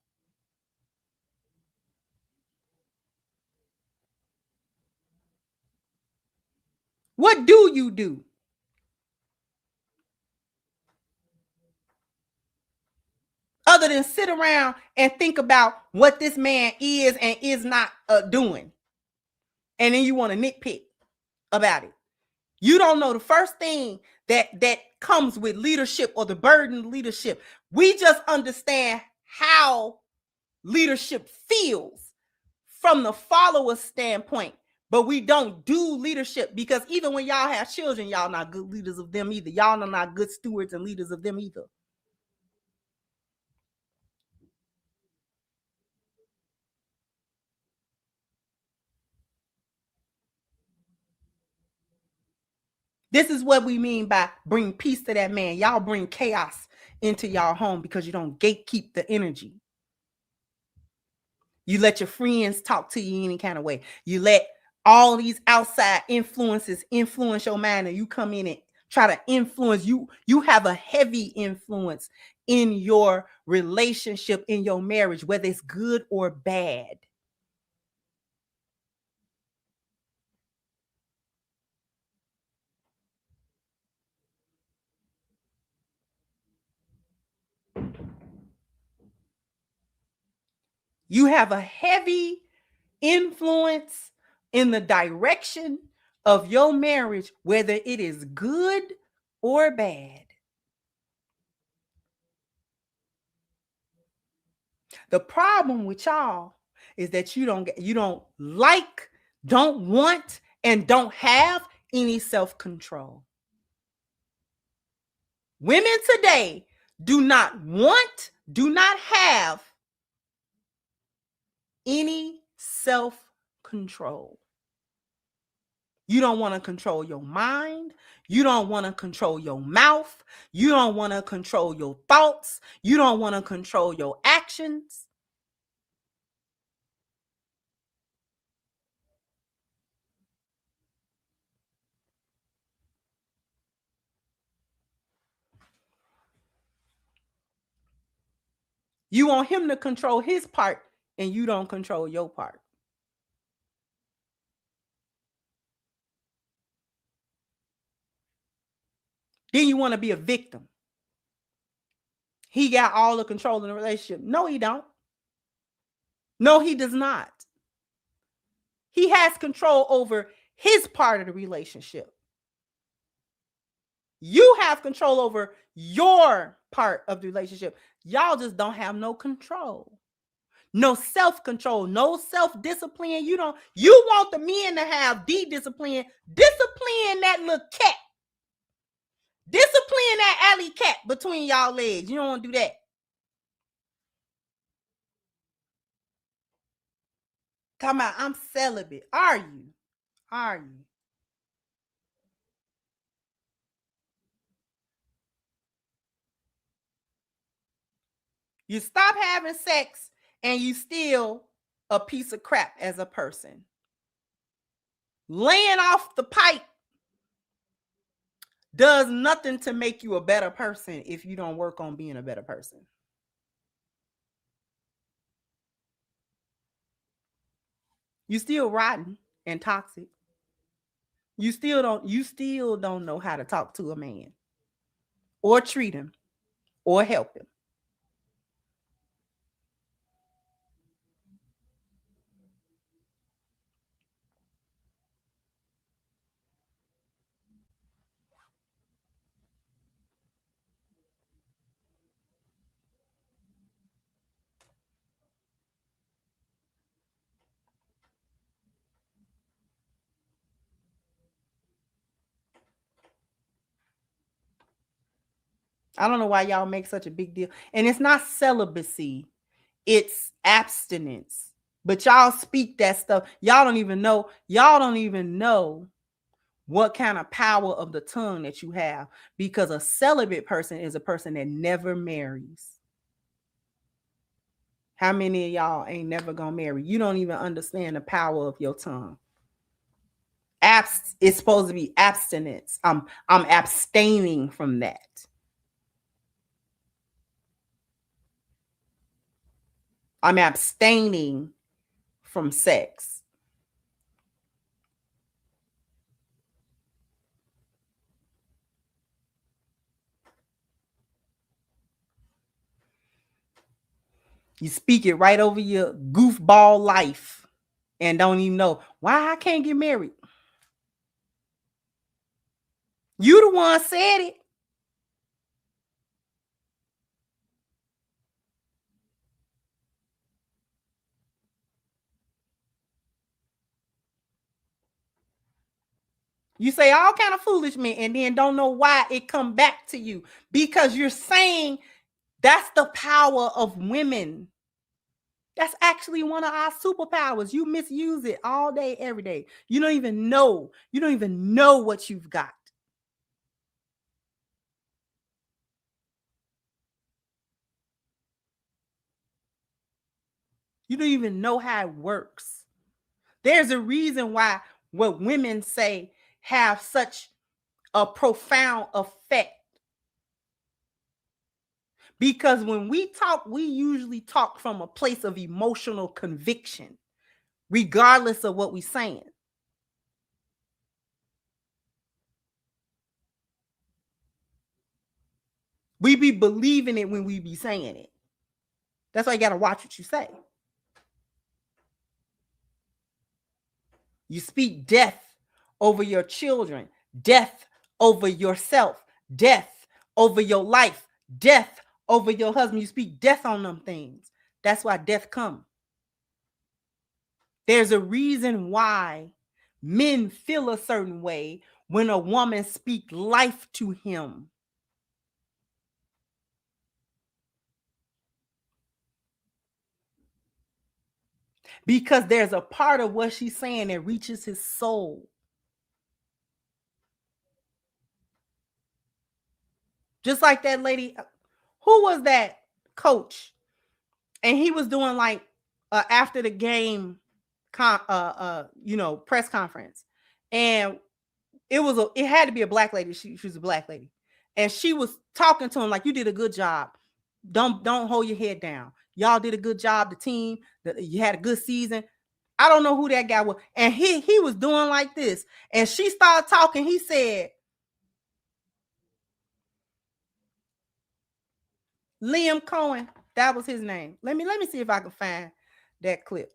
What do you do? Other than sit around and think about what this man is and is not doing. And then you want to nitpick about it. You don't know the first thing that comes with leadership or the burden of leadership. We just understand how leadership feels from the follower standpoint, but we don't do leadership, because even when y'all have children, y'all not good leaders of them either. Y'all are not good stewards and leaders of them either. This is what we mean by bring peace to that man. Y'all bring chaos into y'all home because you don't gatekeep the energy. You let your friends talk to you any kind of way. You let all these outside influences influence your mind, and you come in and try to influence you. You have a heavy influence in your relationship, in your marriage, whether it's good or bad. You have a heavy influence in the direction of your marriage, whether it is good or bad. The problem with y'all is that you don't like, don't want, and don't have any self-control. Women today do not want, do not have any self-control. You don't want to control your mind. You don't want to control your mouth. You don't want to control your thoughts. You don't want to control your actions. You want him to control his part, and you don't control your part. Then you want to be a victim. He got all the control in the relationship. No, he don't. No, he does not. He has control over his part of the relationship. You have control over your part of the relationship. Y'all just don't have no control. No self-control, no self-discipline. You want the men to have discipline. Discipline that little cat. Discipline that alley cat between y'all legs. You don't want to do that. Talking about I'm celibate. Are you? Are you? You stop having sex and you still a piece of crap as a person. Laying off the pipe does nothing to make you a better person if you don't work on being a better person. You still rotten and toxic. You still don't know how to talk to a man or treat him or help him. I don't know why y'all make such a big deal. And it's not celibacy, it's abstinence. But y'all speak that stuff. Y'all don't even know what kind of power of the tongue that you have, because a celibate person is a person that never marries. How many of y'all ain't never gonna marry? You don't even understand the power of your tongue. It's supposed to be abstinence. I'm abstaining from that. I'm abstaining from sex. You speak it right over your goofball life and don't even know why I can't get married. You the one said it. You say all kind of foolishness and then don't know why it come back to you, because you're saying that's the power of women. That's actually one of our superpowers. You misuse it all day, every day. You don't even know. You don't even know what you've got. You don't even know how it works. There's a reason why what women say have such a profound effect. Because when we talk, we usually talk from a place of emotional conviction, regardless of what we're saying. We be believing it when we be saying it. That's why you got to watch what you say. You speak death over your children, death over yourself, death over your life, death over your husband. You speak death on them things. That's why death comes. There's a reason why men feel a certain way when a woman speaks life to him. Because there's a part of what she's saying that reaches his soul. Just like that lady, who was that coach? And he was doing like after the game, press conference, and it had to be a black lady. She was a black lady, and she was talking to him like, "You did a good job. Don't hold your head down. Y'all did a good job. The team, you had a good season." I don't know who that guy was, and he was doing like this, and she started talking. He said, Liam Cohen, that was his name. Let me see if I can find that clip.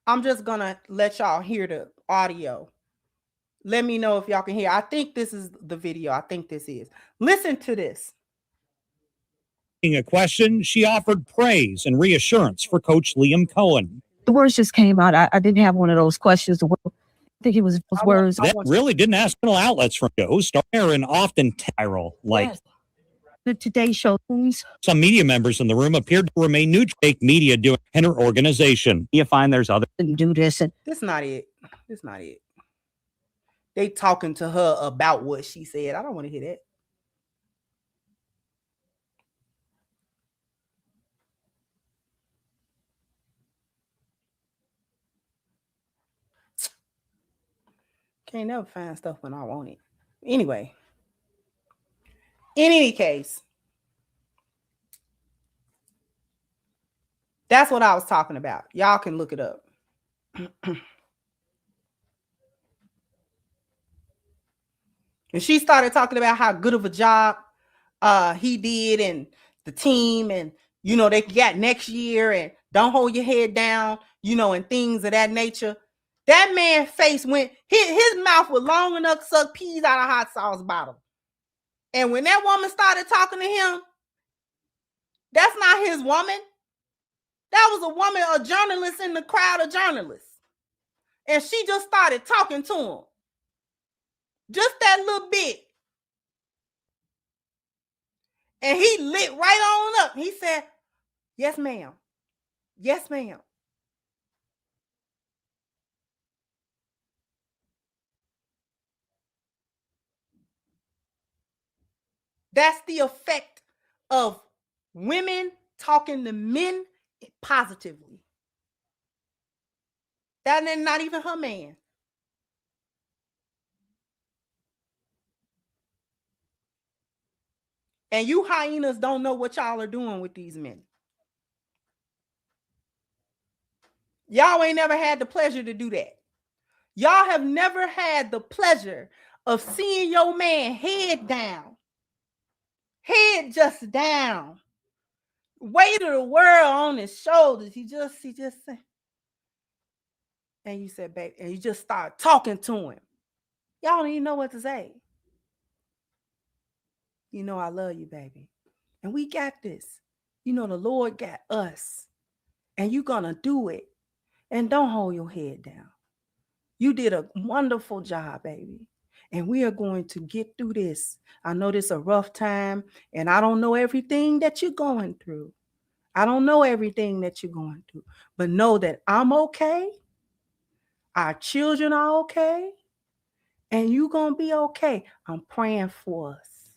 I'm just gonna let y'all hear the audio. Let me know if y'all can hear. I think this is the video. I think this is. Listen to this. A question, she offered praise and reassurance for Coach Liam Cohen. The words just came out. I didn't have one of those questions. I think it was those words. That really didn't ask outlets from co-star and often viral, like yes. The Today Show things. Some media members in the room appeared to remain neutral. Fake media doing in her organization. You find there's other do this and this not it. This not it. They talking to her about what she said. I don't want to hear that. Can't never find stuff when I want it. Anyway, in any case, that's what I was talking about. Y'all can look it up. And she started talking about how good of a job he did and the team, and they got next year, and don't hold your head down, and things of that nature. That man's face went, his mouth was long enough to suck peas out of a hot sauce bottle. And when that woman started talking to him, that's not his woman. That was a woman, a journalist in the crowd of journalists. And she just started talking to him. Just that little bit. And he lit right on up. He said, "Yes, ma'am. Yes, ma'am." That's the effect of women talking to men positively. That is not even her man. And you hyenas don't know what y'all are doing with these men. Y'all ain't never had the pleasure to do that. Y'all have never had the pleasure of seeing your man head down. Head just down. Weight of the world on his shoulders. He just said. And you said, babe, and you just start talking to him. Y'all don't even know what to say. I love you, baby. And we got this. The Lord got us. And you're going to do it. And don't hold your head down. You did a wonderful job, baby. And we are going to get through this. I know this is a rough time, and I don't know everything that you're going through. I don't know everything that you're going through, but know that I'm okay. Our children are okay. And you're going to be okay. I'm praying for us.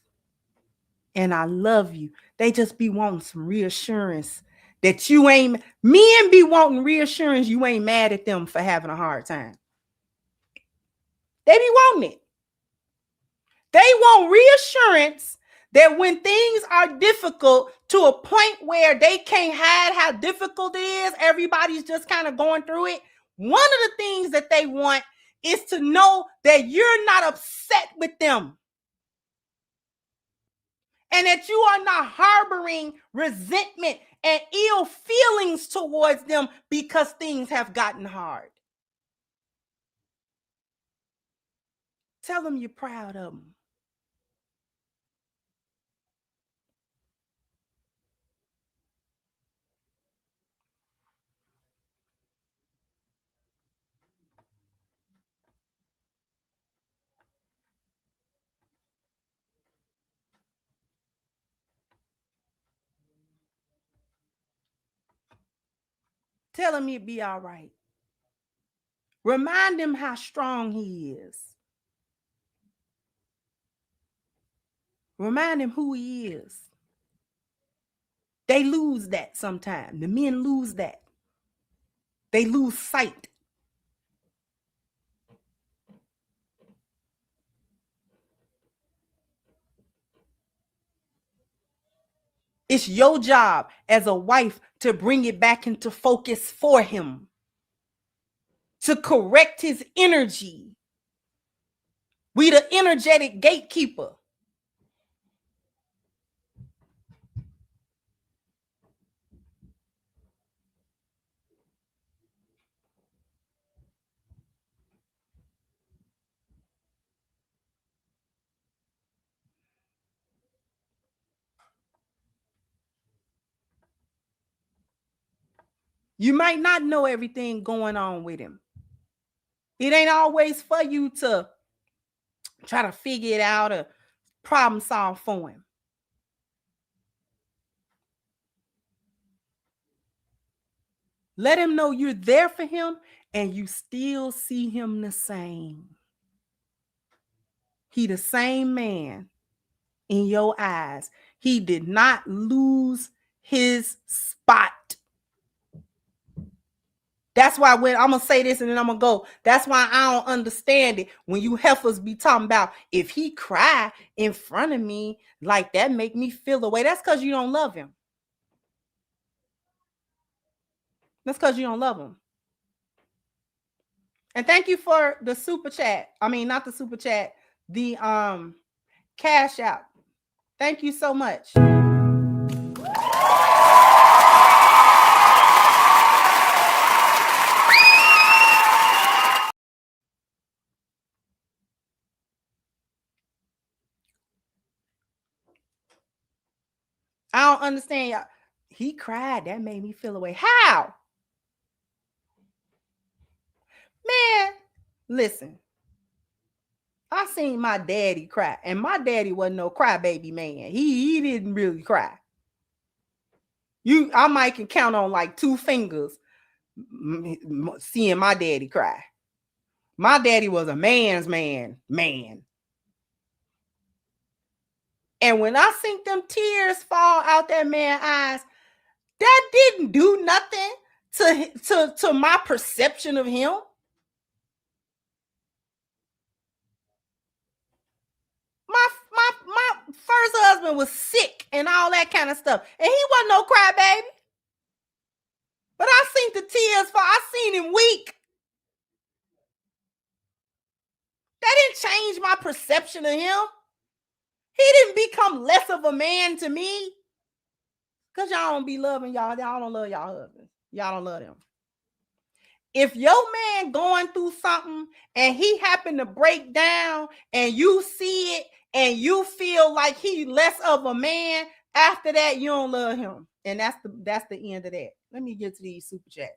And I love you. They just be wanting some reassurance that you ain't, men be wanting reassurance you ain't mad at them for having a hard time. They be wanting it. They want reassurance that when things are difficult to a point where they can't hide how difficult it is, everybody's just kind of going through it. One of the things that they want is to know that you're not upset with them and that you are not harboring resentment and ill feelings towards them because things have gotten hard. Tell them you're proud of them. Tell him he'll be all right. Remind him how strong he is. Remind him who he is. They lose that sometimes. The men lose that. They lose sight. It's your job as a wife to bring it back into focus for him, to correct his energy. We the energetic gatekeeper. You might not know everything going on with him. It ain't always for you to try to figure it out or problem solve for him. Let him know you're there for him and you still see him the same. He the same man in your eyes. He did not lose his spot. That's why when I'm going to say this and then I'm going to go. That's why I don't understand it. When you heifers be talking about if he cry in front of me like that make me feel away. That's because you don't love him. That's because you don't love him. And thank you for the super chat. I mean, not the super chat, the cash out. Thank you so much. I don't understand y'all. He cried. That made me feel away. How? Man, listen. I seen my daddy cry, and my daddy wasn't no crybaby man. He didn't really cry. I might can count on like 2 fingers seeing my daddy cry. My daddy was a man's man. And when I seen them tears fall out that man's eyes, that didn't do nothing to my perception of him. My first husband was sick and all that kind of stuff. And he wasn't no crybaby. But I seen the tears fall. I seen him weak. That didn't change my perception of him. He didn't become less of a man to me. Because y'all don't be loving y'all. Y'all don't love y'all husbands. Y'all don't love them. If your man going through something and he happened to break down and you see it and you feel like he less of a man, after that, you don't love him. And that's the end of that. Let me get to these super chats.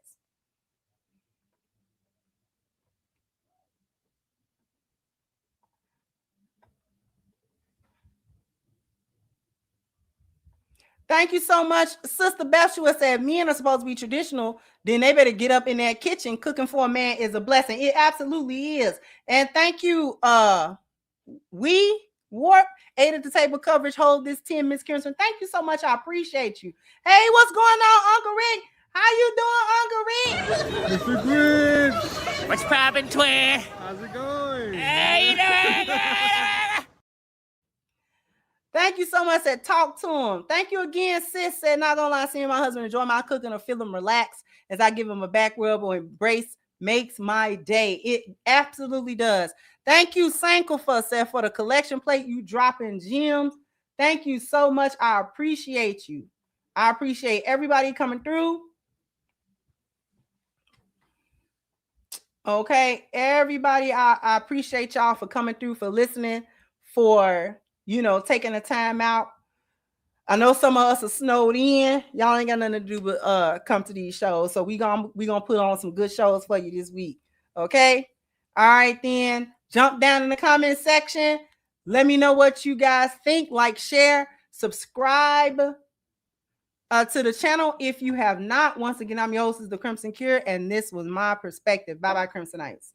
Thank you so much. Sister Bethshua said men are supposed to be traditional. Then they better get up in that kitchen. Cooking for a man is a blessing. It absolutely is. And thank you, we Warp 8 at the table coverage. Hold this 10, Miss Kirsten. Thank you so much. I appreciate you. Hey, what's going on, Uncle Rick? How you doing, Uncle Rick? Mr. Grid. What's poppin', Twin? How's it going? Hey, you doing? Thank you so much. Said talk to him. Thank you again, sis. Said not gonna lie, seeing my husband enjoy my cooking or feel him relax as I give him a back rub or embrace makes my day. It absolutely does. Thank you, Sankofa, said for the collection plate. You dropping gems. Thank you so much. I appreciate you. I appreciate everybody coming through. Okay, everybody, I appreciate y'all for coming through, for listening, for taking the time out. I know some of us are snowed in. Y'all ain't got nothing to do but come to these shows. So we gonna put on some good shows for you this week. Okay. All right, then jump down in the comment section. Let me know what you guys think. Like, share, subscribe to the channel if you have not. Once again, I'm your host, The Crimson Cure, and this was my perspective. Bye-bye, Crimsonites.